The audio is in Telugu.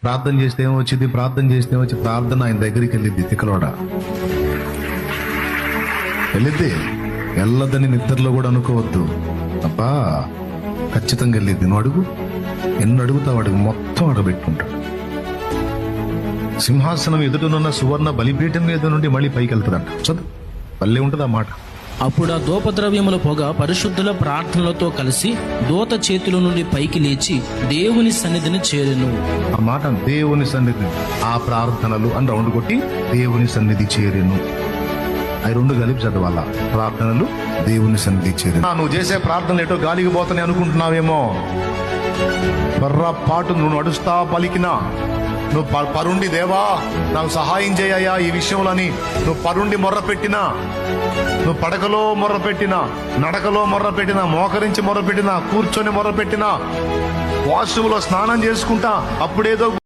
ప్రార్థన చేస్తే ఏమొచ్చింది, ప్రార్థన చేస్తే ఏమొచ్చి, ప్రార్థన ఆయన దగ్గరికి వెళ్ళిద్ది. తిక్కలోడ వెళ్ళిద్ది. వెళ్ళదని నిద్రలో కూడా అనుకోవద్దు. అబ్బా ఖచ్చితంగా వెళ్ళిద్ది. నువ్వు అడుగు, ఎన్ని అడుగుతావు అడుగు, మొత్తం అడగబెట్టుకుంటాడు. సింహాసనం ఎదుటనున్న సువర్ణ బలిపీఠం మీద నుండి మళ్ళీ పైకి వెళ్తుందంట. చదువు, పల్లె ఉంటుంది ఆ మాట. అప్పుడు ఆ ధూపద్రవ్యముల పొగ పరిశుద్ధుల ప్రార్థనలతో కలిసి దూత చేతుల నుండి పైకి లేచి దేవుని సన్నిధిని చేరెను. ఆ మాట దేవుని సన్నిధి, ఆ ప్రార్థనలు అని రౌండ్ కొట్టి దేవుని సన్నిధి చేరెను. అవి రెండు కలిపి చదవాలా. ప్రార్థనలు, దేవుని సన్నిధి చేరెను. నువ్వు చేసే ప్రార్థనలు ఎటో గాలికి పోతానే అనుకుంటున్నావేమో. పాటు నువ్వు నడుస్తా పలికినా, నువ్వు పరుండి దేవా నాకు సహాయం చేయయ్యా ఈ విషయంలోని నువ్వు పరుండి మొర్ర పెట్టినా, నువ్వు పడకలో మొర్ర పెట్టినా, నడకలో మొర్ర పెట్టినా, మోకరించి మొర్ర పెట్టినా, కూర్చొని మొర్ర పెట్టినా, వాష్రూమ్లో స్నానం చేసుకుంటా, అప్పుడేదో